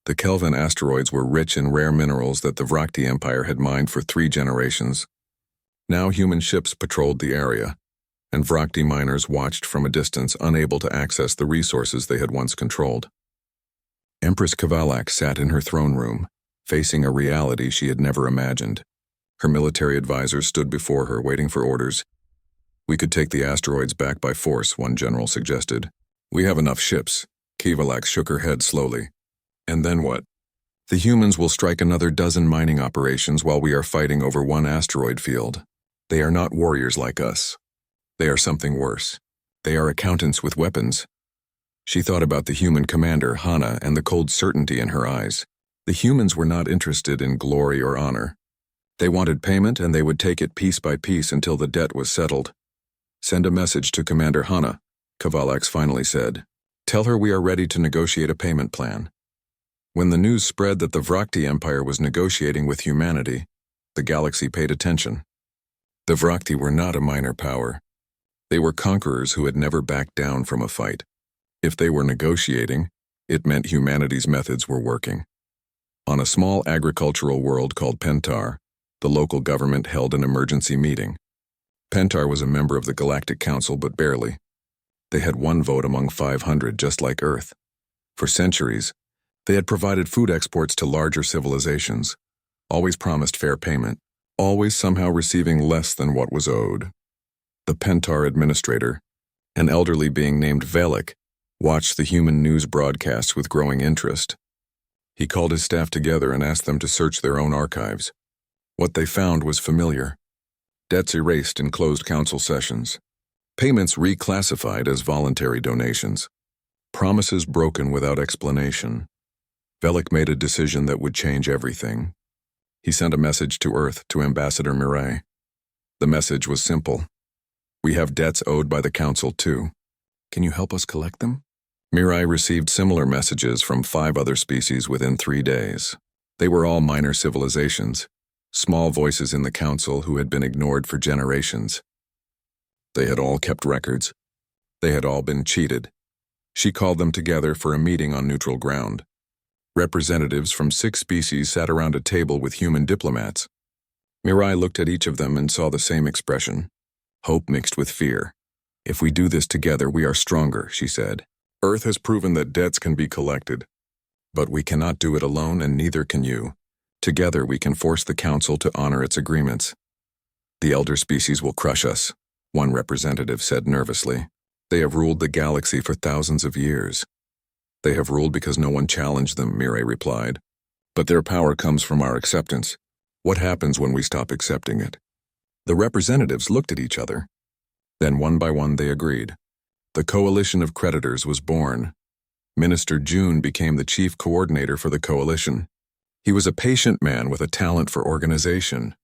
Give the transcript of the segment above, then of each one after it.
The Kelvin asteroids were rich in rare minerals that the Vrakti Empire had mined for 3 generations. Now human ships patrolled the area, and Vrakti miners watched from a distance, unable to access the resources they had once controlled. Empress Kavalak sat in her throne room, facing a reality she had never imagined. Her military advisors stood before her, waiting for orders. "We could take the asteroids back by force," one general suggested. "We have enough ships." Kavalak shook her head slowly. "And then what?" "The humans will strike another dozen mining operations while we are fighting over one asteroid field. They are not warriors like us. They are something worse. They are accountants with weapons." She thought about the human commander, Hana, and the cold certainty in her eyes. The humans were not interested in glory or honor. They wanted payment, and they would take it piece by piece until the debt was settled. "Send a message to Commander Hana," Kavalax finally said. "Tell her we are ready to negotiate a payment plan." When the news spread that the Vrakti Empire was negotiating with humanity, the galaxy paid attention. The Vrakti were not a minor power. They were conquerors who had never backed down from a fight. If they were negotiating, it meant humanity's methods were working. On a small agricultural world called Pentar, the local government held an emergency meeting. Pentar was a member of the Galactic Council, but barely. They had 1 vote among 500, just like Earth. For centuries, they had provided food exports to larger civilizations, always promised fair payment, always somehow receiving less than what was owed. The Pentar administrator, an elderly being named Velik, watched the human news broadcasts with growing interest. He called his staff together and asked them to search their own archives. What they found was familiar. Debts erased in closed council sessions. Payments reclassified as voluntary donations. Promises broken without explanation. Velik made a decision that would change everything. He sent a message to Earth to Ambassador Mirai. The message was simple. "We have debts owed by the Council too. Can you help us collect them?" Mirai received similar messages from 5 other species within 3 days. They were all minor civilizations, small voices in the Council who had been ignored for generations. They had all kept records. They had all been cheated. She called them together for a meeting on neutral ground. Representatives from 6 species sat around a table with human diplomats. Mirai looked at each of them and saw the same expression, hope mixed with fear. "If we do this together, we are stronger," she said. "Earth has proven that debts can be collected. But we cannot do it alone, and neither can you. Together we can force the Council to honor its agreements." "The elder species will crush us," one representative said nervously. "They have ruled the galaxy for thousands of years." "They have ruled because no one challenged them," Mirai replied. "But their power comes from our acceptance. What happens when we stop accepting it?" The representatives looked at each other. Then one by one they agreed. The coalition of creditors was born. Minister June became the chief coordinator for the coalition. He was a patient man with a talent for organization.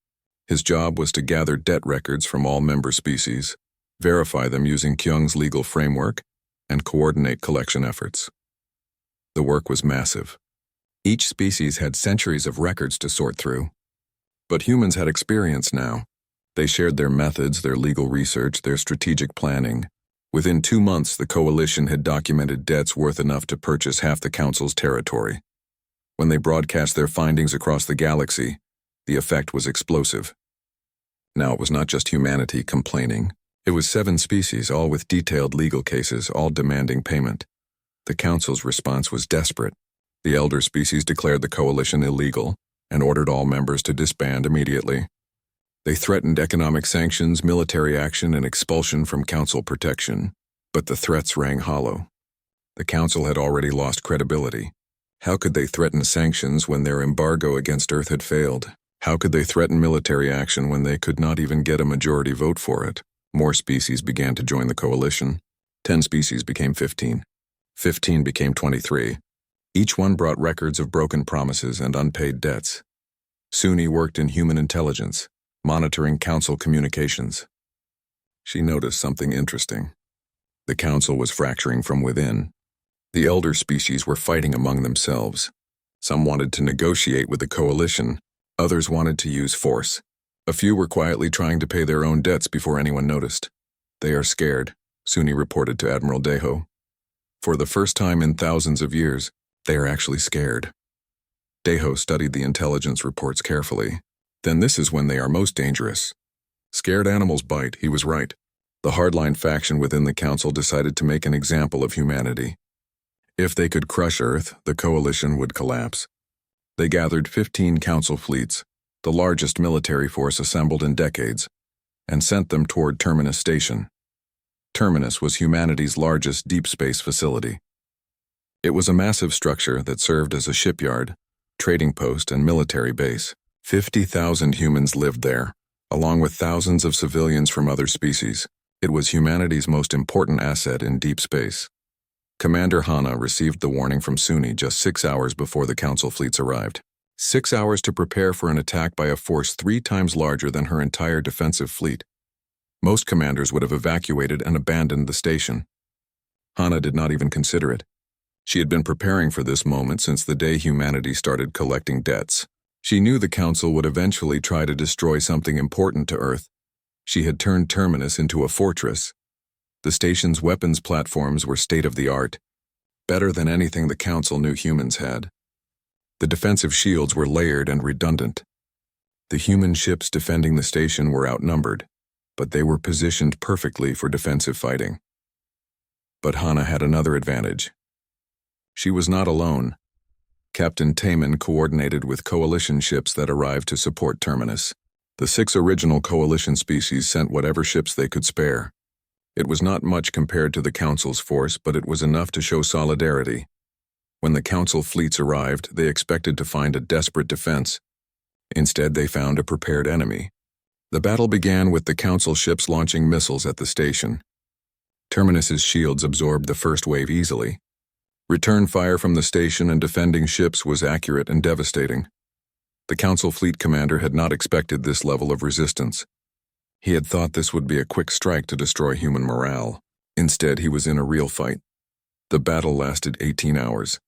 His job was to gather debt records from all member species, verify them using Kyung's legal framework, and coordinate collection efforts. The work was massive. Each species had centuries of records to sort through. But humans had experience now. They shared their methods, their legal research, their strategic planning. Within 2 months, the coalition had documented debts worth enough to purchase half the Council's territory. When they broadcast their findings across the galaxy, the effect was explosive. Now it was not just humanity complaining. It was 7 species, all with detailed legal cases, all demanding payment. The Council's response was desperate. The elder species declared the coalition illegal and ordered all members to disband immediately. They threatened economic sanctions, military action, and expulsion from Council protection, but the threats rang hollow. The Council had already lost credibility. How could they threaten sanctions when their embargo against Earth had failed? How could they threaten military action when they could not even get a majority vote for it? More species began to join the coalition. 10 species became 15. 15 became 23. Each one brought records of broken promises and unpaid debts. Suni worked in human intelligence, monitoring Council communications. She noticed something interesting. The Council was fracturing from within. The elder species were fighting among themselves. Some wanted to negotiate with the coalition. Others wanted to use force. A few were quietly trying to pay their own debts before anyone noticed. "They are scared," Suni reported to Admiral Deho. "For the first time in thousands of years, they are actually scared." Deho studied the intelligence reports carefully. Then this is when they are most dangerous. Scared animals bite, he was right. The hardline faction within the council decided to make an example of humanity. If they could crush Earth, the coalition would collapse. They gathered 15 council fleets, the largest military force assembled in decades, and sent them toward Terminus Station. Terminus was humanity's largest deep space facility. It was a massive structure that served as a shipyard, trading post, and military base. 50,000 humans lived there, along with thousands of civilians from other species. It was humanity's most important asset in deep space. Commander Hana received the warning from Suni just 6 hours before the council fleets arrived. 6 hours to prepare for an attack by a force 3 times larger than her entire defensive fleet. Most commanders would have evacuated and abandoned the station. Hana did not even consider it. She had been preparing for this moment since the day humanity started collecting debts. She knew the council would eventually try to destroy something important to Earth. She had turned Terminus into a fortress. The station's weapons platforms were state-of-the-art, better than anything the council knew humans had. The defensive shields were layered and redundant. The human ships defending the station were outnumbered, but they were positioned perfectly for defensive fighting. But Hana had another advantage. She was not alone. Captain Taman coordinated with coalition ships that arrived to support Terminus. The 6 original coalition species sent whatever ships they could spare. It was not much compared to the Council's force, but it was enough to show solidarity. When the Council fleets arrived, they expected to find a desperate defense. Instead, they found a prepared enemy. The battle began with the Council ships launching missiles at the station. Terminus's shields absorbed the first wave easily. Return fire from the station and defending ships was accurate and devastating. The Council fleet commander had not expected this level of resistance. He had thought this would be a quick strike to destroy human morale. Instead, he was in a real fight. The battle lasted 18 hours.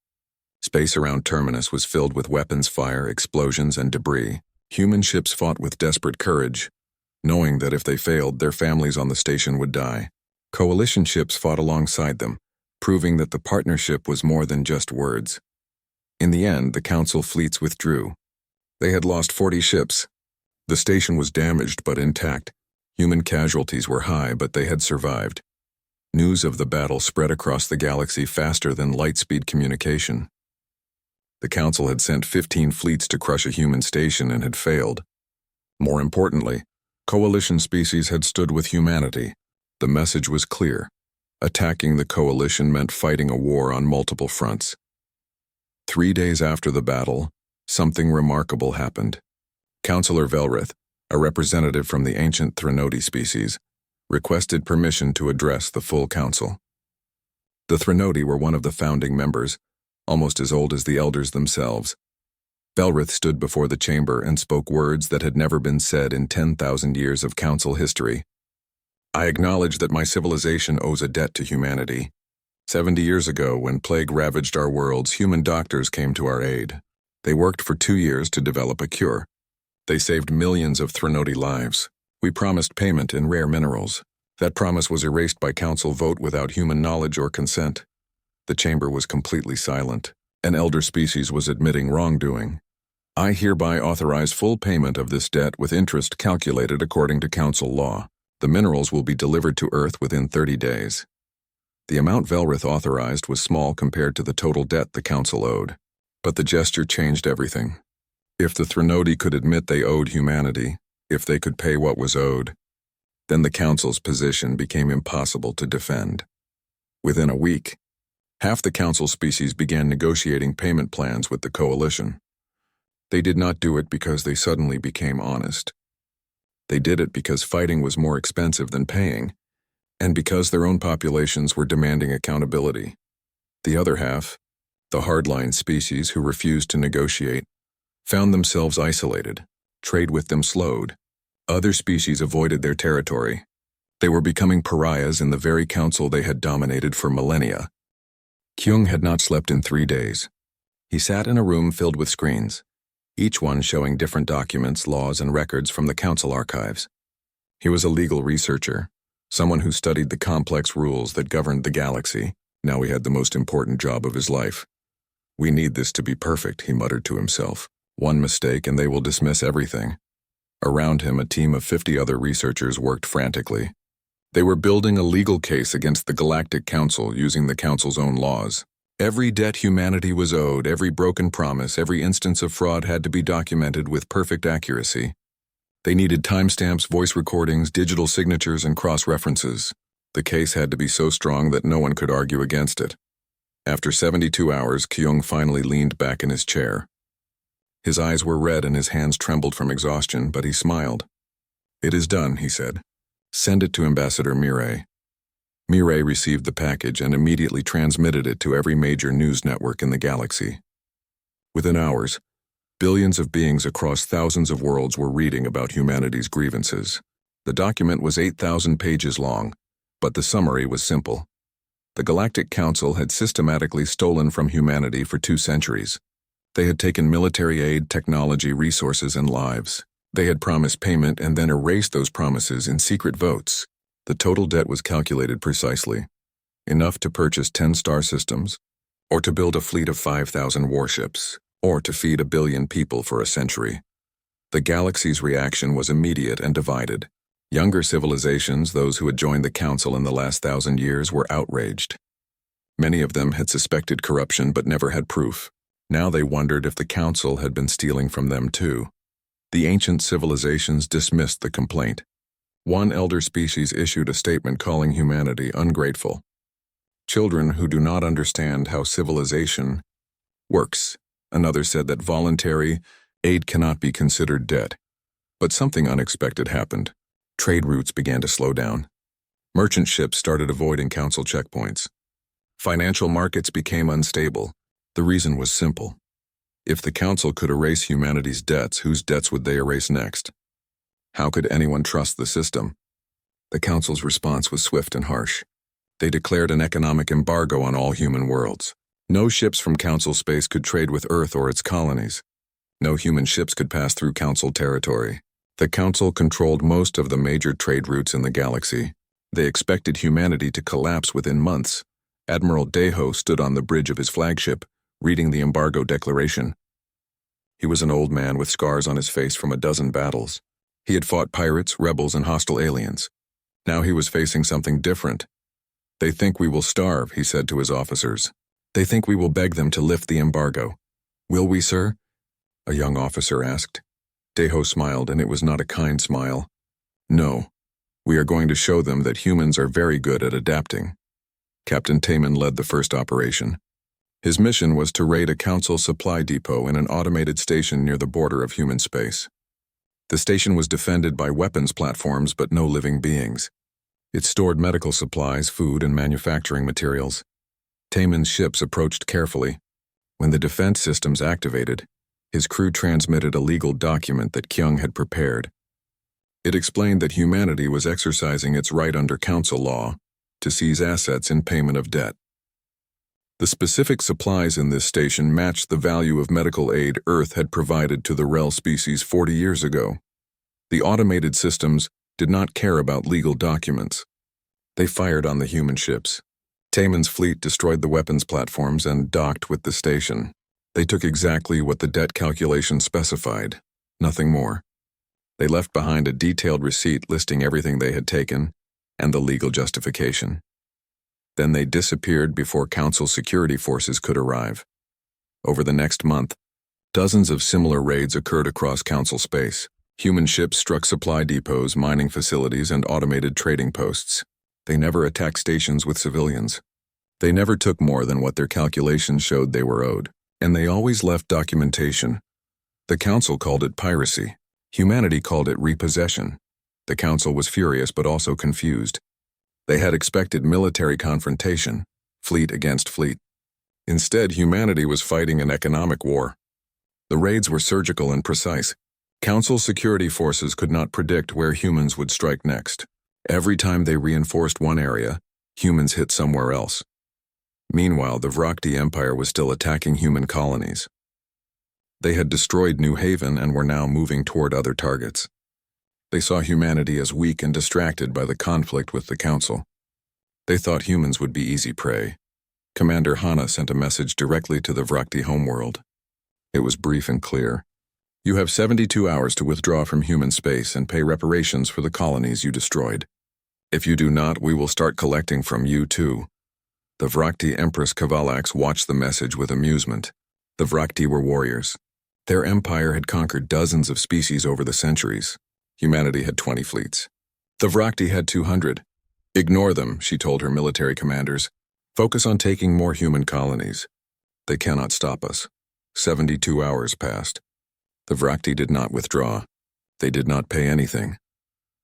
Space around Terminus was filled with weapons fire, explosions, and debris. Human ships fought with desperate courage, knowing that if they failed, their families on the station would die. Coalition ships fought alongside them, proving that the partnership was more than just words. In the end, the Council fleets withdrew. They had lost 40 ships. The station was damaged but intact. Human casualties were high, but they had survived. News of the battle spread across the galaxy faster than light-speed communication. The Council had sent 15 fleets to crush a human station and had failed. More importantly, coalition species had stood with humanity. The message was clear. Attacking the coalition meant fighting a war on multiple fronts. 3 days after the battle, something remarkable happened. Councillor Velrith, a representative from the ancient Threnody species, requested permission to address the full council. The Threnody were one of the founding members, almost as old as the elders themselves. Velrith stood before the chamber and spoke words that had never been said in 10,000 years of council history. I acknowledge that my civilization owes a debt to humanity. 70 years ago, when plague ravaged our worlds, human doctors came to our aid. They worked for 2 years to develop a cure. They saved millions of Threnody lives. We promised payment in rare minerals. That promise was erased by council vote without human knowledge or consent. The chamber was completely silent. An elder species was admitting wrongdoing. I hereby authorize full payment of this debt with interest calculated according to council law. The minerals will be delivered to Earth within 30 days. The amount Velrith authorized was small compared to the total debt the council owed. But the gesture changed everything. If the Threnody could admit they owed humanity, if they could pay what was owed, then the council's position became impossible to defend. Within a week, half the council species began negotiating payment plans with the coalition. They did not do it because they suddenly became honest. They did it because fighting was more expensive than paying, and because their own populations were demanding accountability. The other half, the hardline species who refused to negotiate, found themselves isolated. Trade with them slowed. Other species avoided their territory. They were becoming pariahs in the very council they had dominated for millennia. Kyung had not slept in 3 days. He sat in a room filled with screens, each one showing different documents, laws, and records from the council archives. He was a legal researcher, someone who studied the complex rules that governed the galaxy. Now he had the most important job of his life. "We need this to be perfect," he muttered to himself. "One mistake and they will dismiss everything." Around him, a team of 50 other researchers worked frantically. They were building a legal case against the Galactic Council using the Council's own laws. Every debt humanity was owed, every broken promise, every instance of fraud had to be documented with perfect accuracy. They needed timestamps, voice recordings, digital signatures, and cross-references. The case had to be so strong that no one could argue against it. After 72 hours, Kyung finally leaned back in his chair. His eyes were red and his hands trembled from exhaustion, but he smiled. "It is done," he said. "Send it to Ambassador Mireille." Mireille received the package and immediately transmitted it to every major news network in the galaxy. Within hours, billions of beings across thousands of worlds were reading about humanity's grievances. The document was 8,000 pages long, but the summary was simple. The Galactic Council had systematically stolen from humanity for 2 centuries. They had taken military aid, technology, resources, and lives. They had promised payment and then erased those promises in secret votes. The total debt was calculated precisely. Enough to purchase 10 star systems, or to build a fleet of 5,000 warships, or to feed 1 billion people for a century. The galaxy's reaction was immediate and divided. Younger civilizations, those who had joined the Council in the last 1,000 years, were outraged. Many of them had suspected corruption but never had proof. Now they wondered if the Council had been stealing from them too. The ancient civilizations dismissed the complaint. One elder species issued a statement calling humanity ungrateful. "Children who do not understand how civilization works." Another said that voluntary aid cannot be considered debt. But something unexpected happened. Trade routes began to slow down. Merchant ships started avoiding Council checkpoints. Financial markets became unstable. The reason was simple. If the Council could erase humanity's debts, whose debts would they erase next? How could anyone trust the system? The Council's response was swift and harsh. They declared an economic embargo on all human worlds. No ships from Council space could trade with Earth or its colonies. No human ships could pass through Council territory. The Council controlled most of the major trade routes in the galaxy. They expected humanity to collapse within months. Admiral Deho stood on the bridge of his flagship, reading the embargo declaration. He was an old man with scars on his face from a dozen battles. He had fought pirates, rebels, and hostile aliens. Now he was facing something different. "They think we will starve," he said to his officers. "They think we will beg them to lift the embargo." "Will we, sir?" a young officer asked. Deho smiled, and it was not a kind smile. "No. We are going to show them that humans are very good at adapting." Captain Taman led the first operation. His mission was to raid a Council supply depot in an automated station near the border of human space. The station was defended by weapons platforms but no living beings. It stored medical supplies, food, and manufacturing materials. Taman's ships approached carefully. When the defense systems activated, his crew transmitted a legal document that Kyung had prepared. It explained that humanity was exercising its right under Council law to seize assets in payment of debt. The specific supplies in this station matched the value of medical aid Earth had provided to the Rel species 40 years ago. The automated systems did not care about legal documents. They fired on the human ships. Taman's fleet destroyed the weapons platforms and docked with the station. They took exactly what the debt calculation specified, nothing more. They left behind a detailed receipt listing everything they had taken and the legal justification. Then they disappeared before Council security forces could arrive. Over the next month, dozens of similar raids occurred across Council space. Human ships struck supply depots, mining facilities, and automated trading posts. They never attacked stations with civilians. They never took more than what their calculations showed they were owed, and they always left documentation. The Council called it piracy. Humanity called it repossession. The Council was furious but also confused. They had expected military confrontation, fleet against fleet. Instead, humanity was fighting an economic war. The raids were surgical and precise. Council security forces could not predict where humans would strike next. Every time they reinforced one area, humans hit somewhere else. Meanwhile, the Vrakti Empire was still attacking human colonies. They had destroyed New Haven and were now moving toward other targets. They saw humanity as weak and distracted by the conflict with the Council. They thought humans would be easy prey. Commander Hana sent a message directly to the Vrakti homeworld. It was brief and clear. You have 72 hours to withdraw from human space and pay reparations for the colonies you destroyed. If you do not, we will start collecting from you too. The Vrakti Empress Kavalax watched the message with amusement. The Vrakti were warriors. Their empire had conquered dozens of species over the centuries. Humanity had 20 fleets. The Vrakti had 200. Ignore them, she told her military commanders. Focus on taking more human colonies. They cannot stop us. 72 hours passed. The Vrakti did not withdraw. They did not pay anything.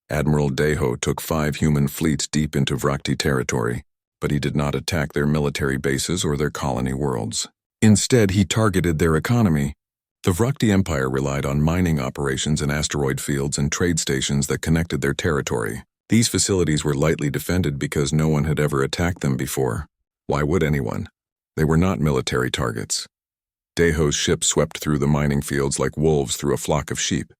Admiral Deho took 5 human fleets deep into Vrakti territory, but he did not attack their military bases or their colony worlds. Instead, he targeted their economy. The Vrakti Empire relied on mining operations in asteroid fields and trade stations that connected their territory. These facilities were lightly defended because no one had ever attacked them before. Why would anyone? They were not military targets. Deho's ships swept through the mining fields like wolves through a flock of sheep.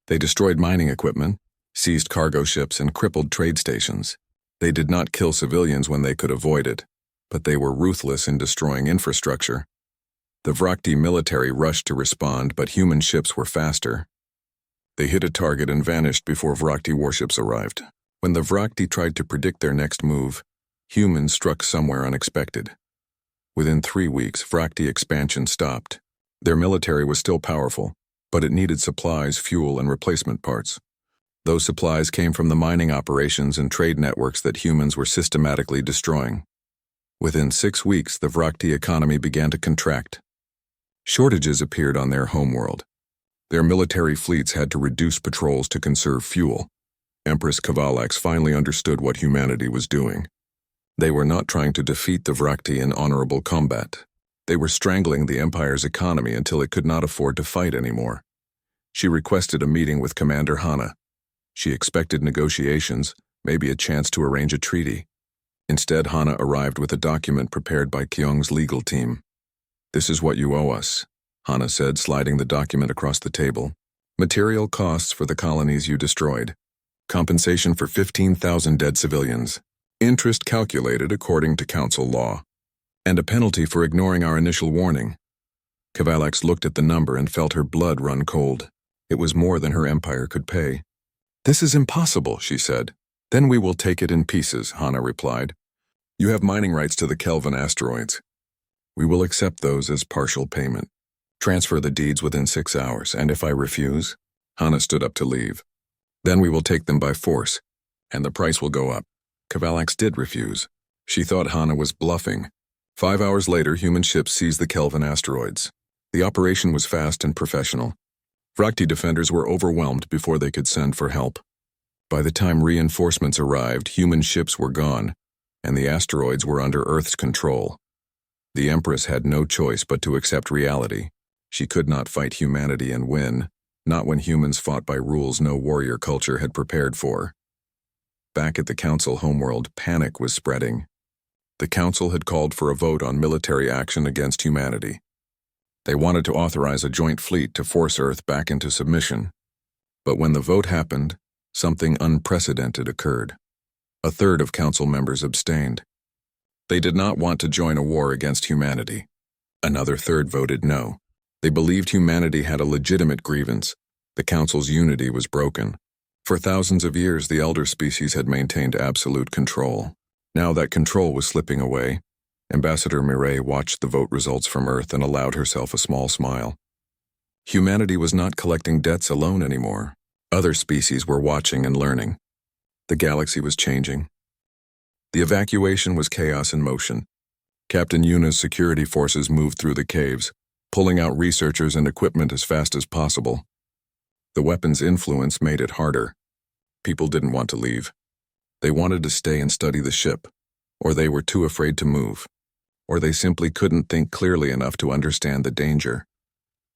They destroyed mining equipment, seized cargo ships, and crippled trade stations. They did not kill civilians when they could avoid it, but they were ruthless in destroying infrastructure. The Vrakti military rushed to respond, but human ships were faster. They hit a target and vanished before Vrakti warships arrived. When the Vrakti tried to predict their next move, humans struck somewhere unexpected. Within 3 weeks, Vrakti expansion stopped. Their military was still powerful, but it needed supplies, fuel, and replacement parts. Those supplies came from the mining operations and trade networks that humans were systematically destroying. Within 6 weeks, the Vrakti economy began to contract. Shortages appeared on their homeworld. Their military fleets had to reduce patrols to conserve fuel. Empress Kavalax finally understood what humanity was doing. They were not trying to defeat the Vrakti in honorable combat. They were strangling the Empire's economy until it could not afford to fight anymore. She requested a meeting with Commander Hana. She expected negotiations, maybe a chance to arrange a treaty. Instead, Hana arrived with a document prepared by Kyung's legal team. This is what you owe us, Hana said, sliding the document across the table. Material costs for the colonies you destroyed. Compensation for 15,000 dead civilians. Interest calculated according to council law. And a penalty for ignoring our initial warning. Kavalax looked at the number and felt her blood run cold. It was more than her empire could pay. This is impossible, she said. Then we will take it in pieces, Hana replied. You have mining rights to the Kelvin asteroids. We will accept those as partial payment. Transfer the deeds within 6 hours, and if I refuse, Hana stood up to leave. Then we will take them by force, and the price will go up. Kavalax did refuse. She thought Hana was bluffing. 5 hours later, human ships seized the Kelvin asteroids. The operation was fast and professional. Vrakti defenders were overwhelmed before they could send for help. By the time reinforcements arrived, human ships were gone, and the asteroids were under Earth's control. The Empress had no choice but to accept reality. She could not fight humanity and win, not when humans fought by rules no warrior culture had prepared for. Back at the Council homeworld, panic was spreading. The Council had called for a vote on military action against humanity. They wanted to authorize a joint fleet to force Earth back into submission. But when the vote happened, something unprecedented occurred. A third of Council members abstained. They did not want to join a war against humanity. Another third voted no. They believed humanity had a legitimate grievance. The Council's unity was broken. For thousands of years, the elder species had maintained absolute control. Now that control was slipping away. Ambassador Mireille watched the vote results from Earth and allowed herself a small smile. Humanity was not collecting debts alone anymore. Other species were watching and learning. The galaxy was changing. The evacuation was chaos in motion. Captain Yuna's security forces moved through the caves, pulling out researchers and equipment as fast as possible. The weapon's influence made it harder. People didn't want to leave. They wanted to stay and study the ship, or they were too afraid to move, or they simply couldn't think clearly enough to understand the danger.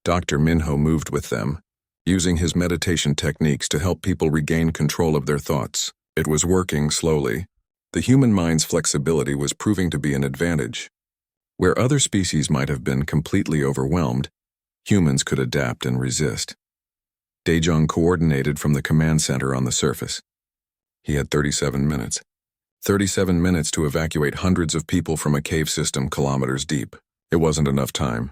Dr. Minho moved with them, using his meditation techniques to help people regain control of their thoughts. It was working slowly. The human mind's flexibility was proving to be an advantage. Where other species might have been completely overwhelmed, humans could adapt and resist. Daejong coordinated from the command center on the surface. He had 37 minutes. 37 minutes to evacuate hundreds of people from a cave system kilometers deep. It wasn't enough time.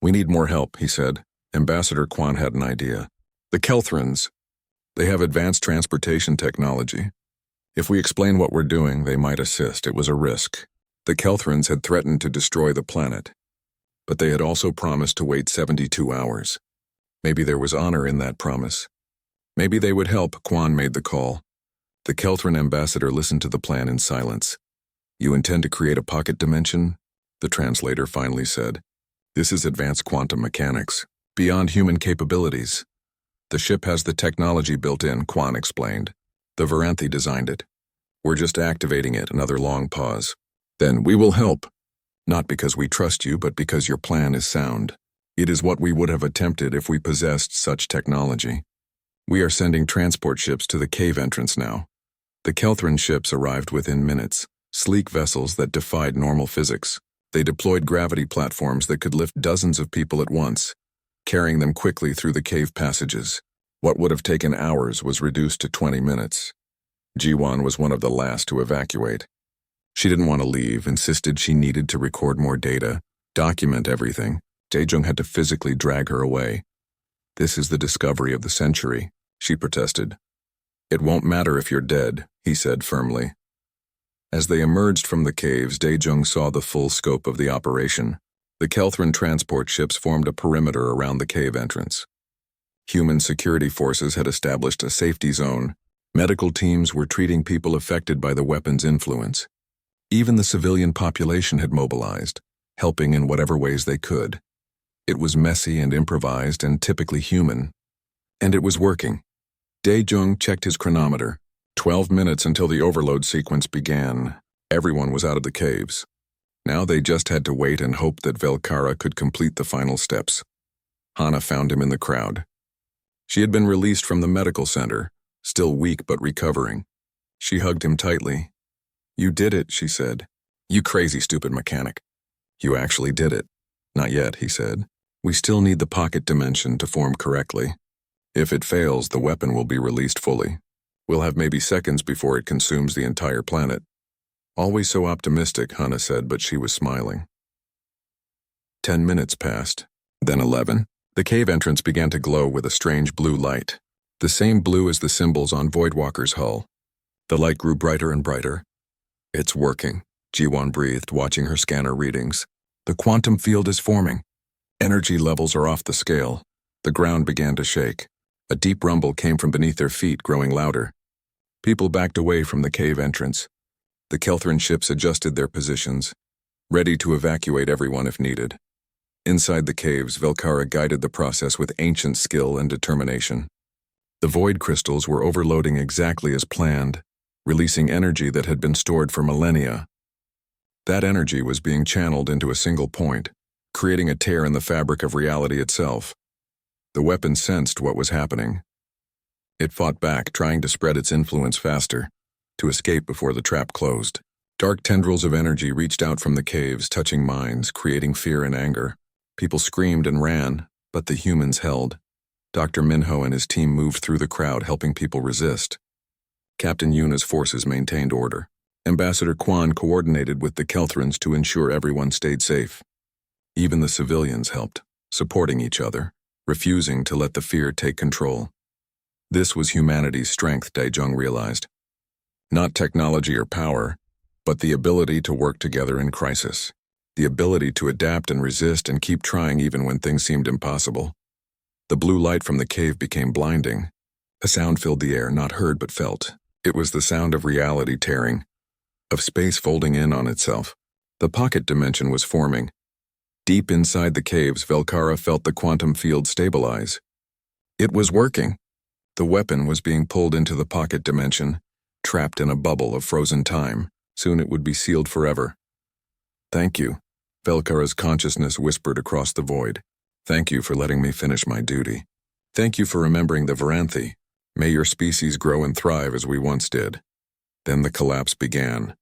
"We need more help," he said. Ambassador Quan had an idea. "The Kelthrons. They have advanced transportation technology. If we explain what we're doing, they might assist." It was a risk. The Kelthrons had threatened to destroy the planet, but they had also promised to wait 72 hours. Maybe there was honor in that promise. Maybe they would help. Quan made the call. The Kelthron ambassador listened to the plan in silence. "You intend to create a pocket dimension?" the translator finally said. "This is advanced quantum mechanics, beyond human capabilities. The ship has the technology built in," Quan explained. "The Varanthi designed it. We're just activating it." Another long pause. "Then we will help. Not because we trust you, but because your plan is sound. It is what we would have attempted if we possessed such technology. We are sending transport ships to the cave entrance now." The Kelthron ships arrived within minutes, sleek vessels that defied normal physics. They deployed gravity platforms that could lift dozens of people at once, carrying them quickly through the cave passages. What would have taken hours was reduced to 20 minutes. Jiwan was one of the last to evacuate. She didn't want to leave, insisted she needed to record more data, document everything. Daejung had to physically drag her away. "This is the discovery of the century," she protested. "It won't matter if you're dead," he said firmly. As they emerged from the caves, Daejung saw the full scope of the operation. The Kelthron transport ships formed a perimeter around the cave entrance. Human security forces had established a safety zone. Medical teams were treating people affected by the weapon's influence. Even the civilian population had mobilized, helping in whatever ways they could. It was messy and improvised and typically human. And it was working. Daejung checked his chronometer. 12 minutes until the overload sequence began. Everyone was out of the caves. Now they just had to wait and hope that Velkara could complete the final steps. Hana found him in the crowd. She had been released from the medical center, still weak but recovering. She hugged him tightly. "You did it," she said. "You crazy, stupid mechanic. You actually did it." "Not yet," he said. "We still need the pocket dimension to form correctly. If it fails, the weapon will be released fully. We'll have maybe seconds before it consumes the entire planet." "Always so optimistic," Hana said, but she was smiling. 10 minutes passed, then 11. The cave entrance began to glow with a strange blue light, the same blue as the symbols on Voidwalker's hull. The light grew brighter and brighter. "It's working," Jiwan breathed, watching her scanner readings. "The quantum field is forming. Energy levels are off the scale." The ground began to shake. A deep rumble came from beneath their feet, growing louder. People backed away from the cave entrance. The Kelthron ships adjusted their positions, ready to evacuate everyone if needed. Inside the caves, Velkara guided the process with ancient skill and determination. The void crystals were overloading exactly as planned, releasing energy that had been stored for millennia. That energy was being channeled into a single point, creating a tear in the fabric of reality itself. The weapon sensed what was happening. It fought back, trying to spread its influence faster, to escape before the trap closed. Dark tendrils of energy reached out from the caves, touching minds, creating fear and anger. People screamed and ran, but the humans held. Dr. Minho and his team moved through the crowd, helping people resist. Captain Yuna's forces maintained order. Ambassador Quan coordinated with the Kelthrons to ensure everyone stayed safe. Even the civilians helped, supporting each other, refusing to let the fear take control. This was humanity's strength, Daejung realized. Not technology or power, but the ability to work together in crisis. The ability to adapt and resist and keep trying even when things seemed impossible. The blue light from the cave became blinding. A sound filled the air, not heard but felt. It was the sound of reality tearing, of space folding in on itself. The pocket dimension was forming. Deep inside the caves, Velkara felt the quantum field stabilize. It was working. The weapon was being pulled into the pocket dimension, trapped in a bubble of frozen time. Soon it would be sealed forever. "Thank you," Velkara's consciousness whispered across the void. "Thank you for letting me finish my duty. Thank you for remembering the Varanthi. May your species grow and thrive as we once did." Then the collapse began.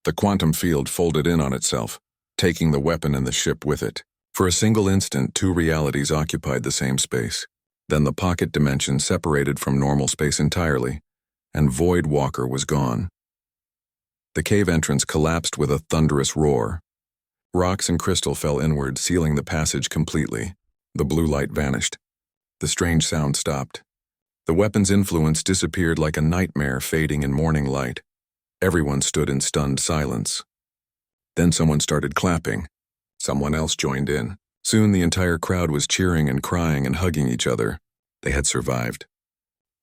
The quantum field folded in on itself, taking the weapon and the ship with it. For a single instant, two realities occupied the same space. Then the pocket dimension separated from normal space entirely, and Void Walker was gone. The cave entrance collapsed with a thunderous roar. Rocks and crystal fell inward, sealing the passage completely. The blue light vanished. The strange sound stopped. The weapon's influence disappeared like a nightmare fading in morning light. Everyone stood in stunned silence. Then someone started clapping. Someone else joined in. Soon the entire crowd was cheering and crying and hugging each other. They had survived.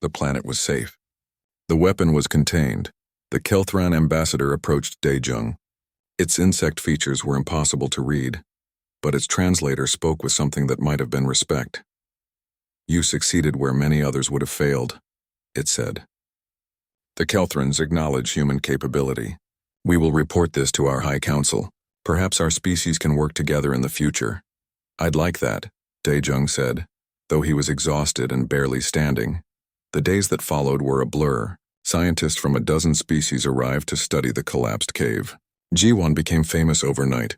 The planet was safe. The weapon was contained. The Kelthran ambassador approached Daejung. Its insect features were impossible to read, but its translator spoke with something that might have been respect. "You succeeded where many others would have failed," it said. "The Kelthrans acknowledge human capability. We will report this to our High Council. Perhaps our species can work together in the future." "I'd like that," Daejung said, though he was exhausted and barely standing. The days that followed were a blur. Scientists from a dozen species arrived to study the collapsed cave. Ji-won became famous overnight.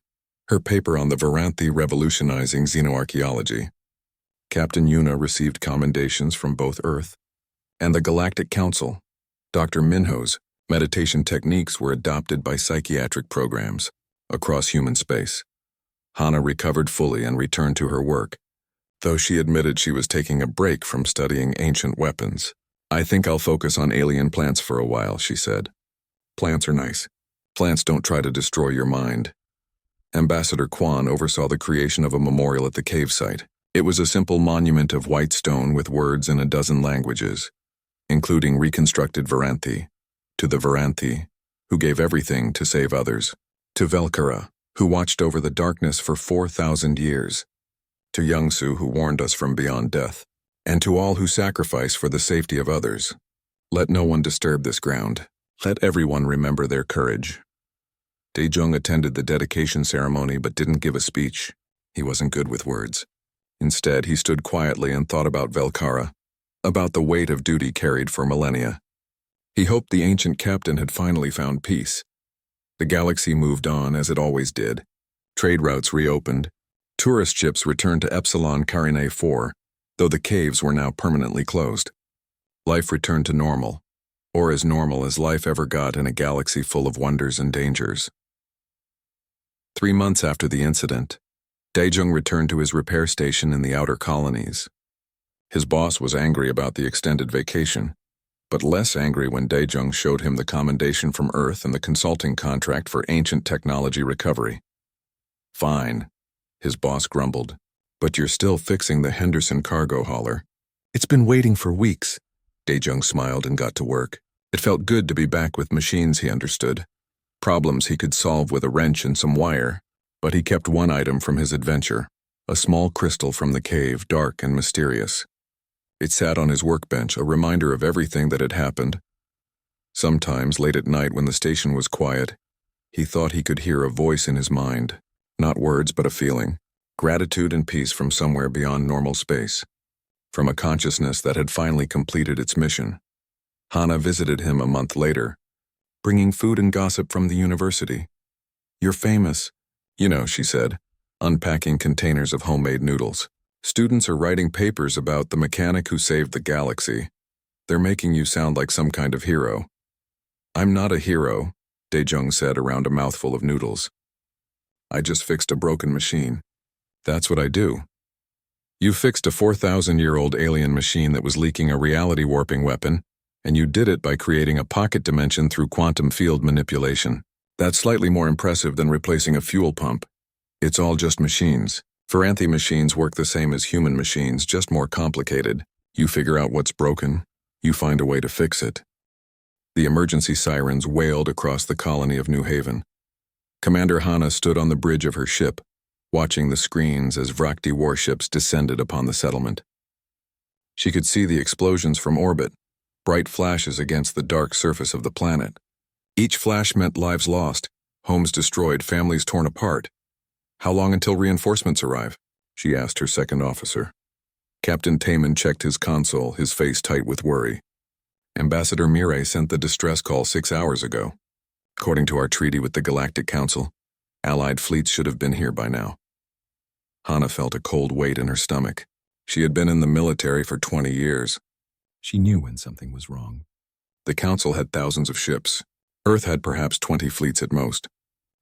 Her paper on the Varanthi revolutionizing xenoarchaeology. Captain Yuna received commendations from both Earth and the Galactic Council. Dr. Minho's meditation techniques were adopted by psychiatric programs across human space. Hana recovered fully and returned to her work, though she admitted she was taking a break from studying ancient weapons. "I think I'll focus on alien plants for a while," she said. "Plants are nice. Plants don't try to destroy your mind." Ambassador Kwan oversaw the creation of a memorial at the cave site. It was a simple monument of white stone with words in a dozen languages, including reconstructed Varanthi. To the Varanthi, who gave everything to save others. To Velkara, who watched over the darkness for 4,000 years. To Youngsu, who warned us from beyond death. And to all who sacrifice for the safety of others. Let no one disturb this ground. Let everyone remember their courage. Daejung attended the dedication ceremony but didn't give a speech. He wasn't good with words. Instead, he stood quietly and thought about Velkara, about the weight of duty carried for millennia. He hoped the ancient captain had finally found peace. The galaxy moved on as it always did. Trade routes reopened. Tourist ships returned to Epsilon Carinae 4, though the caves were now permanently closed. Life returned to normal, or as normal as life ever got in a galaxy full of wonders and dangers. 3 months after the incident, Daejung returned to his repair station in the outer colonies. His boss was angry about the extended vacation, but less angry when Daejung showed him the commendation from Earth and the consulting contract for ancient technology recovery. "Fine," his boss grumbled, "but you're still fixing the Henderson cargo hauler." "It's been waiting for weeks." Daejung smiled and got to work. It felt good to be back with machines he understood. Problems he could solve with a wrench and some wire, but he kept one item from his adventure, a small crystal from the cave, dark and mysterious. It sat on his workbench, a reminder of everything that had happened. Sometimes, late at night when the station was quiet, he thought he could hear a voice in his mind, not words but a feeling, gratitude and peace from somewhere beyond normal space, from a consciousness that had finally completed its mission. Hana visited him a month later, bringing food and gossip from the university. "You're famous, you know," she said, unpacking containers of homemade noodles. "Students are writing papers about the mechanic who saved the galaxy. They're making you sound like some kind of hero." "I'm not a hero," Daejung said around a mouthful of noodles. "I just fixed a broken machine. That's what I do." "You fixed a 4,000-year-old alien machine that was leaking a reality-warping weapon, and you did it by creating a pocket dimension through quantum field manipulation. That's slightly more impressive than replacing a fuel pump. It's all just machines. Varanthi machines work the same as human machines, just more complicated. You figure out what's broken, you find a way to fix it." The emergency sirens wailed across the colony of New Haven. Commander Hana stood on the bridge of her ship, watching the screens as Vrakti warships descended upon the settlement. She could see the explosions from orbit, bright flashes against the dark surface of the planet. Each flash meant lives lost, homes destroyed, families torn apart. "How long until reinforcements arrive?" she asked her second officer. Captain Taman checked his console, his face tight with worry. "Ambassador Mirai sent the distress call 6 hours ago. According to our treaty with the Galactic Council, Allied fleets should have been here by now." Hana felt a cold weight in her stomach. She had been in the military for 20 years. She knew when something was wrong. The Council had thousands of ships. Earth had perhaps 20 fleets at most.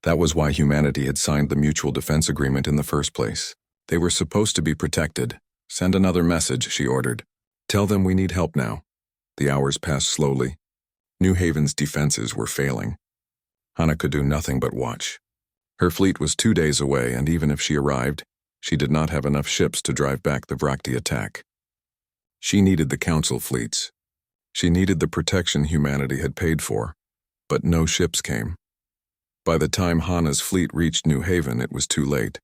That was why humanity had signed the Mutual Defense Agreement in the first place. They were supposed to be protected. Send another message, she ordered. Tell them we need help now. The hours passed slowly. New Haven's defenses were failing. Hannah could do nothing but watch. Her fleet was 2 days away, and even if she arrived, she did not have enough ships to drive back the Vrakti attack. She needed the Council fleets. She needed the protection humanity had paid for, but no ships came. By the time Hannah's fleet reached New Haven, it was too late.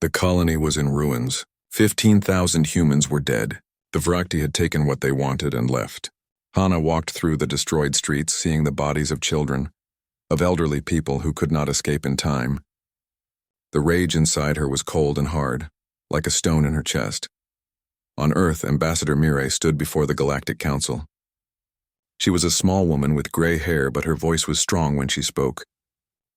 The colony was in ruins. 15,000 humans were dead. The Vrakti had taken what they wanted and left. Hannah walked through the destroyed streets, seeing the bodies of children, of elderly people who could not escape in time. The rage inside her was cold and hard, like a stone in her chest. On Earth, Ambassador Mireille stood before the Galactic Council. She was a small woman with gray hair, but her voice was strong when she spoke.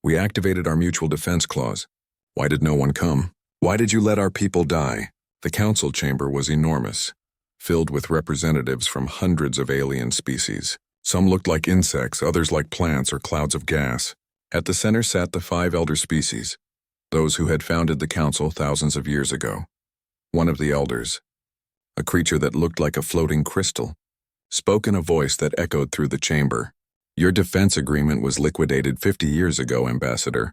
We activated our mutual defense clause. Why did no one come? Why did you let our people die? The council chamber was enormous, filled with representatives from hundreds of alien species. Some looked like insects, others like plants or clouds of gas. At the center sat the 5 elder species, those who had founded the council thousands of years ago. One of the elders, a creature that looked like a floating crystal, spoke in a voice that echoed through the chamber. Your defense agreement was liquidated 50 years ago, Ambassador.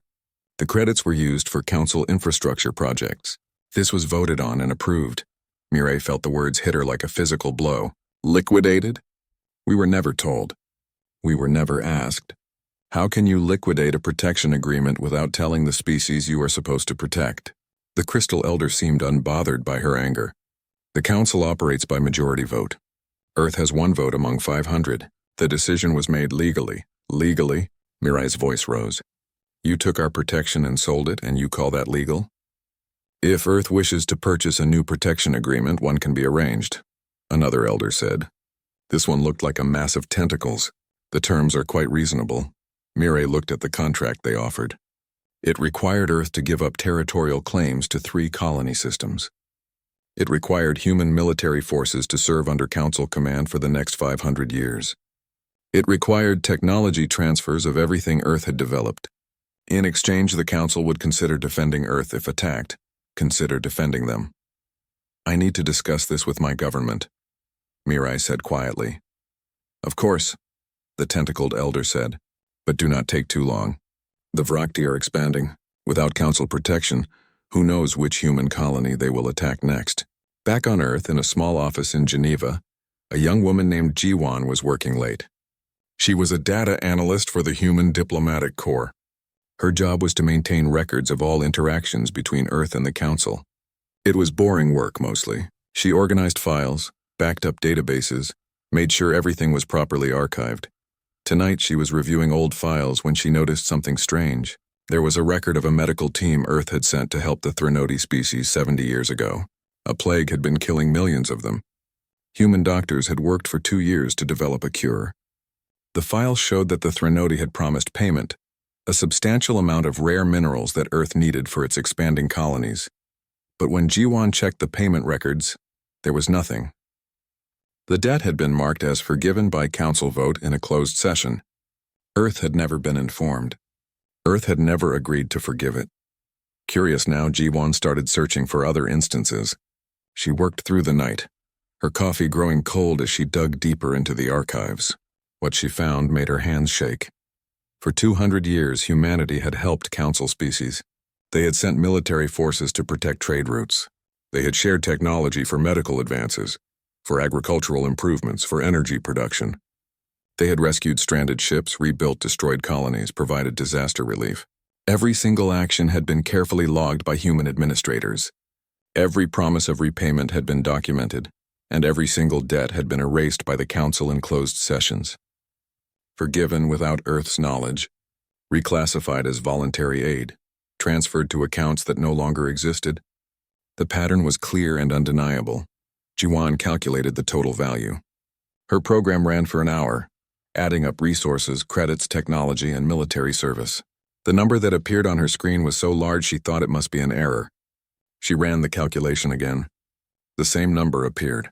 The credits were used for council infrastructure projects. This was voted on and approved. Mireille felt the words hit her like a physical blow. Liquidated? We were never told. We were never asked. How can you liquidate a protection agreement without telling the species you are supposed to protect? The Crystal Elder seemed unbothered by her anger. The council operates by majority vote. Earth has 1 vote among 500. The decision was made legally. Legally? Mireille's voice rose. You took our protection and sold it, and you call that legal? If Earth wishes to purchase a new protection agreement, one can be arranged, another elder said. This one looked like a mass of tentacles. The terms are quite reasonable. Mireille looked at the contract they offered. It required Earth to give up territorial claims to 3 colony systems. It required human military forces to serve under council command for the next 500 years. It required technology transfers of everything Earth had developed. In exchange, the council would consider defending Earth if attacked. Consider defending them. I need to discuss this with my government, Mireille said quietly. Of course, the tentacled elder said, but do not take too long. The Vrakti are expanding. Without council protection, who knows which human colony they will attack next. Back on Earth, in a small office in Geneva, a young woman named Jiwan was working late. She was a data analyst for the Human Diplomatic Corps. Her job was to maintain records of all interactions between Earth and the Council. It was boring work, mostly. She organized files, backed up databases, made sure everything was properly archived. Tonight she was reviewing old files when she noticed something strange. There was a record of a medical team Earth had sent to help the Threnody species 70 years ago. A plague had been killing millions of them. Human doctors had worked for 2 years to develop a cure. The file showed that the Threnody had promised payment, a substantial amount of rare minerals that Earth needed for its expanding colonies. But when Jiwan checked the payment records, there was nothing. The debt had been marked as forgiven by council vote in a closed session. Earth had never been informed. Earth had never agreed to forgive it. Curious now, Jiwan started searching for other instances. She worked through the night, her coffee growing cold as she dug deeper into the archives. What she found made her hands shake. For 200 years, humanity had helped council species. They had sent military forces to protect trade routes. They had shared technology for medical advances, for agricultural improvements, for energy production. They had rescued stranded ships, rebuilt destroyed colonies, provided disaster relief. Every single action had been carefully logged by human administrators. Every promise of repayment had been documented, and every single debt had been erased by the council in closed sessions. Forgiven without Earth's knowledge, reclassified as voluntary aid, transferred to accounts that no longer existed. The pattern was clear and undeniable. Jiwan calculated the total value. Her program ran for an hour, adding up resources, credits, technology, and military service. The number that appeared on her screen was so large she thought it must be an error. She ran the calculation again. The same number appeared.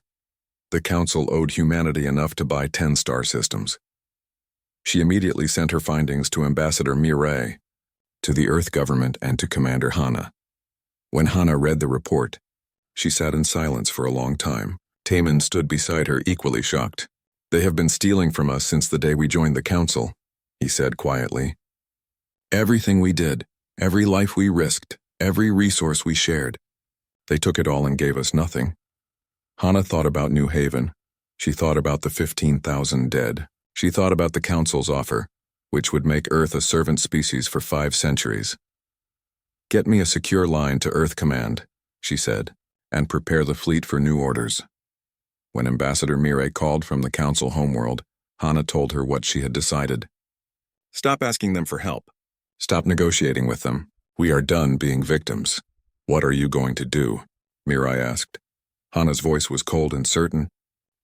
The council owed humanity enough to buy 10 star systems. She immediately sent her findings to Ambassador Mirai, to the Earth government, and to Commander Hana. When Hana read the report, she sat in silence for a long time. Taman stood beside her, equally shocked. "They have been stealing from us since the day we joined the council," he said quietly. "Everything we did, every life we risked, every resource we shared. They took it all and gave us nothing." Hana thought about New Haven. She thought about the 15,000 dead. She thought about the council's offer, which would make Earth a servant species for 5 centuries. "Get me a secure line to Earth Command," she said, "and prepare the fleet for new orders." When Ambassador Mirai called from the council homeworld, Hana told her what she had decided. "Stop asking them for help. Stop negotiating with them. We are done being victims." "What are you going to do?" Mirai asked. Hana's voice was cold and certain.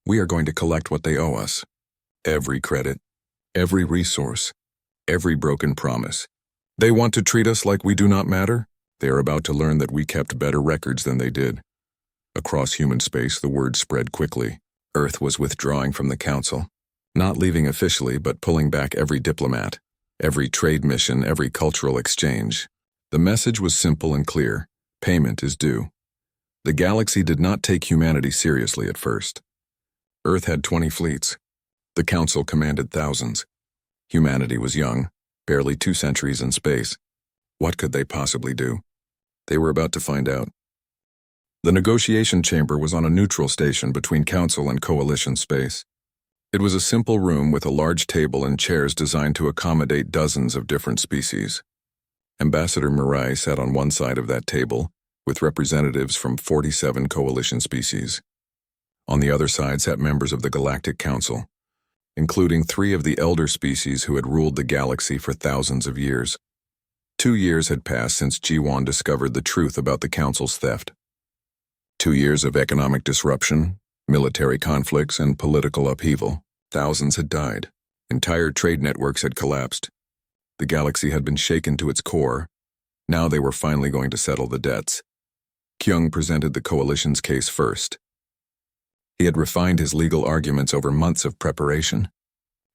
"We are going to collect what they owe us. Every credit, every resource, every broken promise. They want to treat us like we do not matter? They are about to learn that we kept better records than they did." Across human space, the word spread quickly. Earth was withdrawing from the council, not leaving officially, but pulling back every diplomat, every trade mission, every cultural exchange. The message was simple and clear: payment is due. The galaxy did not take humanity seriously at first. Earth had 20 fleets. The council commanded thousands. Humanity was young, barely 2 centuries in space. What could they possibly do? They were about to find out. The negotiation chamber was on a neutral station between Council and Coalition space. It was a simple room with a large table and chairs designed to accommodate dozens of different species. Ambassador Mirai sat on one side of that table, with representatives from 47 Coalition species. On the other side sat members of the Galactic Council, including 3 of the elder species who had ruled the galaxy for thousands of years. 2 years had passed since Jiwan discovered the truth about the Council's theft. 2 years of economic disruption, military conflicts, and political upheaval. Thousands had died. Entire trade networks had collapsed. The galaxy had been shaken to its core. Now they were finally going to settle the debts. Kyung presented the Coalition's case first. He had refined his legal arguments over months of preparation.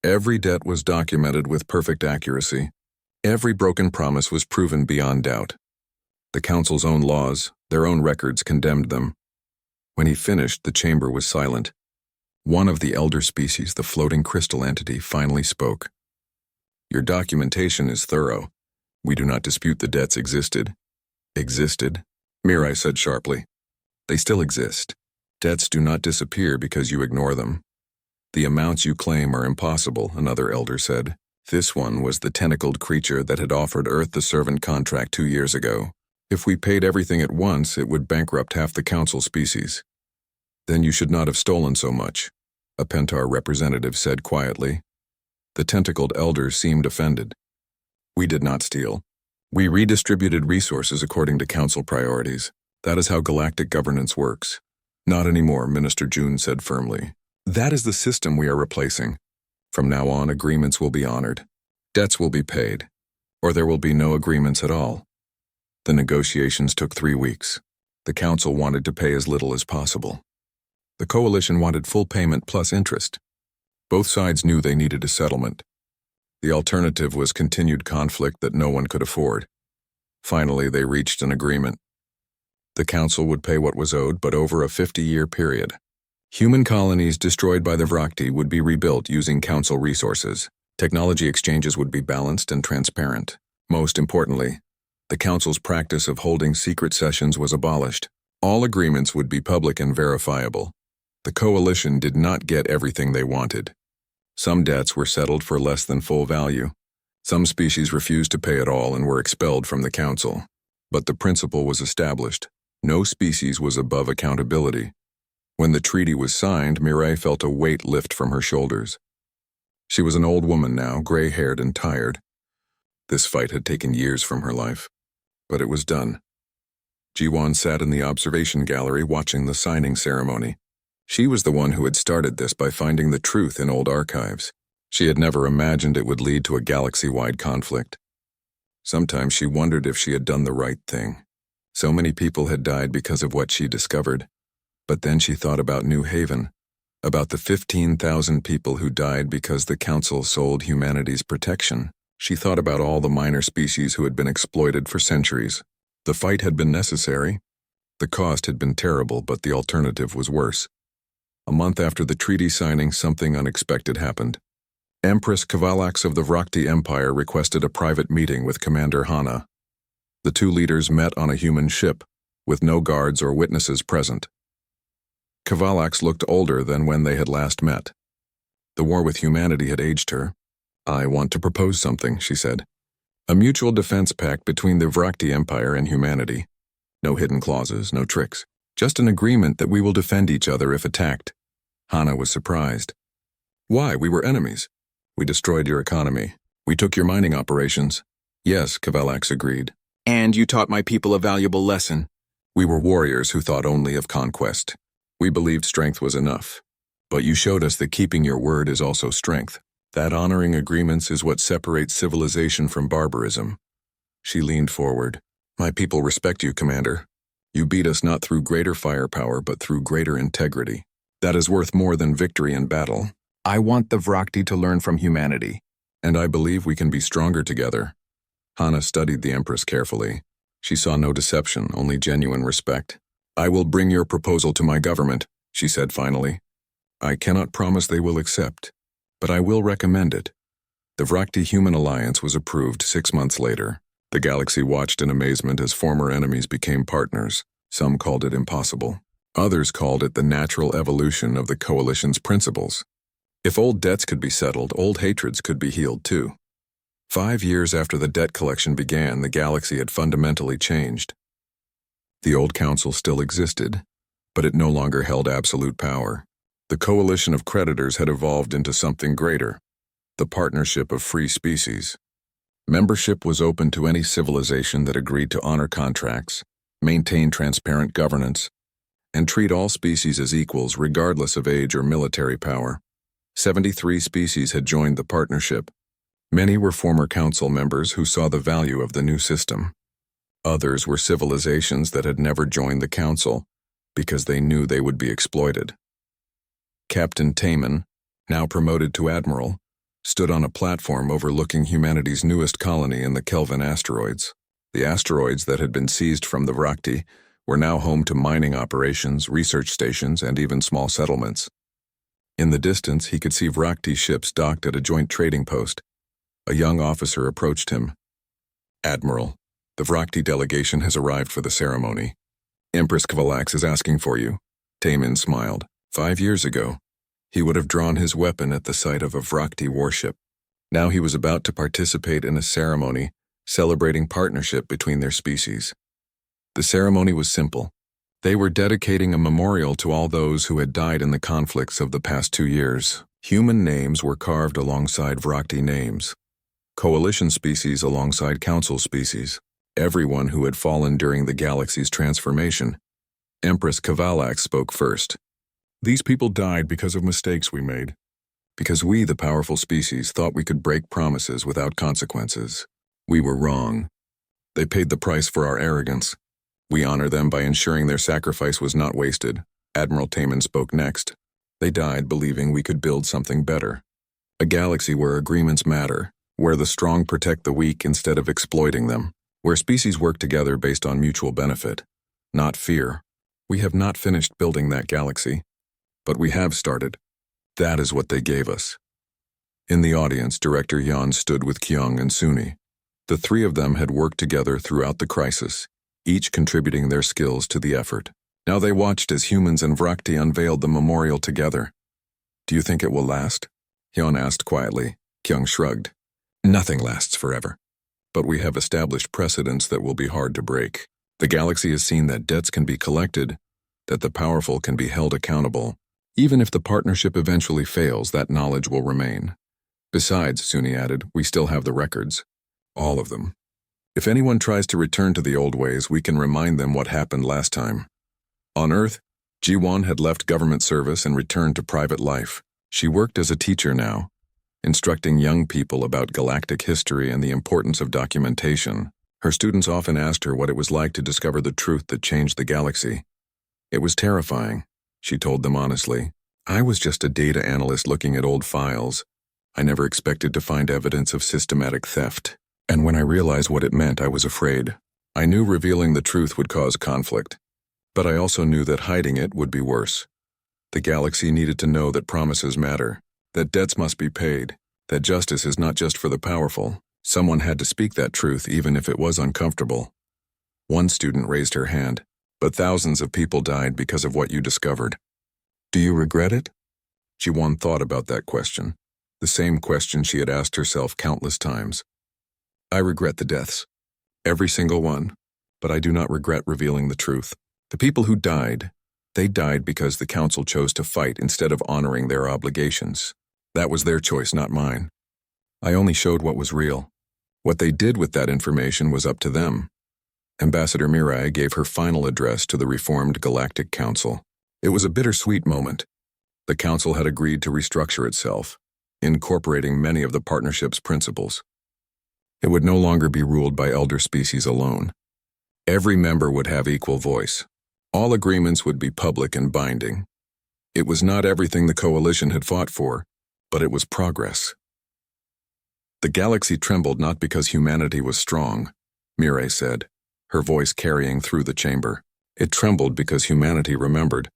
Every debt was documented with perfect accuracy. Every broken promise was proven beyond doubt. The Council's own laws, their own records, condemned them. When he finished, the chamber was silent. One of the elder species, the floating crystal entity, finally spoke. "Your documentation is thorough. We do not dispute the debts existed." "Existed?" Mirai said sharply. "They still exist. Debts do not disappear because you ignore them. The amounts you claim are impossible," another elder said. This one was the tentacled creature that had offered Earth the servant contract 2 years ago. "If we paid everything at once, it would bankrupt half the council species." "Then you should not have stolen so much," a Pentar representative said quietly. The tentacled elder seemed offended. "We did not steal. We redistributed resources according to council priorities. That is how galactic governance works." "Not anymore," Minister June said firmly. "That is the system we are replacing. From now on, agreements will be honored. Debts will be paid. Or there will be no agreements at all." The negotiations took 3 weeks. The council wanted to pay as little as possible. The coalition wanted full payment plus interest. Both sides knew they needed a settlement. The alternative was continued conflict that no one could afford. Finally, they reached an agreement. The council would pay what was owed, but over a 50-year period. Human colonies destroyed by the Vrakti would be rebuilt using council resources. Technology exchanges would be balanced and transparent. Most importantly, the council's practice of holding secret sessions was abolished. All agreements would be public and verifiable. The coalition did not get everything they wanted. Some debts were settled for less than full value. Some species refused to pay at all and were expelled from the council. But the principle was established. No species was above accountability. When the treaty was signed, Mirai felt a weight lift from her shoulders. She was an old woman now, gray-haired and tired. This fight had taken years from her life. But it was done. Jiwan sat in the observation gallery watching the signing ceremony. She was the one who had started this by finding the truth in old archives. She had never imagined it would lead to a galaxy-wide conflict. Sometimes she wondered if she had done the right thing. So many people had died because of what she discovered. But then she thought about New Haven, about the 15,000 people who died because the Council sold humanity's protection. She thought about all the minor species who had been exploited for centuries. The fight had been necessary. The cost had been terrible, but the alternative was worse. A month after the treaty signing, something unexpected happened. Empress Kavalax of the Vrakti Empire requested a private meeting with Commander Hana. The two leaders met on a human ship, with no guards or witnesses present. Kavalax looked older than when they had last met. The war with humanity had aged her. "I want to propose something," she said. "A mutual defense pact between the Vrakti Empire and humanity. No hidden clauses, no tricks. Just an agreement that we will defend each other if attacked." Hana was surprised. "Why? We were enemies. We destroyed your economy. We took your mining operations." "Yes," Kavalax agreed. "And you taught my people a valuable lesson." "We were warriors who thought only of conquest. We believed strength was enough. But you showed us that keeping your word is also strength. That honoring agreements is what separates civilization from barbarism." She leaned forward. "My people respect you, Commander. You beat us not through greater firepower, but through greater integrity. That is worth more than victory in battle. I want the Vrakti to learn from humanity, and I believe we can be stronger together." Hana studied the Empress carefully. She saw no deception, only genuine respect. "I will bring your proposal to my government," she said finally. "I cannot promise they will accept, but I will recommend it." The Vrakti-Human Alliance was approved 6 months later. The galaxy watched in amazement as former enemies became partners. Some called it impossible. Others called it the natural evolution of the Coalition's principles. If old debts could be settled, old hatreds could be healed too. 5 years after the debt collection began, the galaxy had fundamentally changed. The old council still existed, but it no longer held absolute power. The coalition of creditors had evolved into something greater, the partnership of free species. Membership was open to any civilization that agreed to honor contracts, maintain transparent governance, and treat all species as equals regardless of age or military power. 73 species had joined the partnership. Many were former council members who saw the value of the new system. Others were civilizations that had never joined the council because they knew they would be exploited. Captain Taman, now promoted to admiral, stood on a platform overlooking humanity's newest colony in the Kelvin asteroids. The asteroids that had been seized from the Vrakti were now home to mining operations, research stations, and even small settlements. In the distance, he could see Vrakti ships docked at a joint trading post. A young officer approached him. "Admiral, the Vrakti delegation has arrived for the ceremony. Empress Kavalax is asking for you." Taman smiled. 5 years ago, he would have drawn his weapon at the sight of a Vrakti warship. Now he was about to participate in a ceremony celebrating partnership between their species. The ceremony was simple. They were dedicating a memorial to all those who had died in the conflicts of the past 2 years. Human names were carved alongside Vrakti names, coalition species alongside council species, everyone who had fallen during the galaxy's transformation. Empress Kavalax spoke first. "These people died because of mistakes we made. Because we, the powerful species, thought we could break promises without consequences. We were wrong. They paid the price for our arrogance. We honor them by ensuring their sacrifice was not wasted." Admiral Taman spoke next. "They died believing we could build something better. A galaxy where agreements matter, where the strong protect the weak instead of exploiting them, where species work together based on mutual benefit, not fear. We have not finished building that galaxy, but we have started. That is what they gave us." In the audience, Director Yan stood with Kyung and Suni. The three of them had worked together throughout the crisis, each contributing their skills to the effort. Now they watched as humans and Vrakti unveiled the memorial together. "Do you think it will last?" Hyun asked quietly. Kyung shrugged. "Nothing lasts forever. But we have established precedents that will be hard to break. The galaxy has seen that debts can be collected, that the powerful can be held accountable. Even if the partnership eventually fails, that knowledge will remain. Besides," Suni added, "we still have the records. All of them. If anyone tries to return to the old ways, we can remind them what happened last time." On Earth, Ji-won had left government service and returned to private life. She worked as a teacher now, instructing young people about galactic history and the importance of documentation. Her students often asked her what it was like to discover the truth that changed the galaxy. "It was terrifying," she told them honestly. I was just a data analyst looking at old files. I never expected to find evidence of systematic theft. And when I realized what it meant, I was afraid. I knew revealing the truth would cause conflict, but I also knew that hiding it would be worse. The galaxy needed to know that promises matter, that debts must be paid, that justice is not just for the powerful. Someone had to speak that truth even if it was uncomfortable. One student raised her hand, but thousands of people died because of what you discovered. Do you regret it? Ji-won thought about that question, the same question she had asked herself countless times. I regret the deaths, every single one, but I do not regret revealing the truth. The people who died, they died because the council chose to fight instead of honoring their obligations. That was their choice, not mine. I only showed what was real. What they did with that information was up to them. Ambassador Mirai gave her final address to the reformed Galactic Council. It was a bittersweet moment. The council had agreed to restructure itself, incorporating many of the partnership's principles. It would no longer be ruled by elder species alone. Every member would have equal voice. All agreements would be public and binding. It was not everything the coalition had fought for, but it was progress. The galaxy trembled not because humanity was strong, Mirai said, her voice carrying through the chamber. It trembled because humanity remembered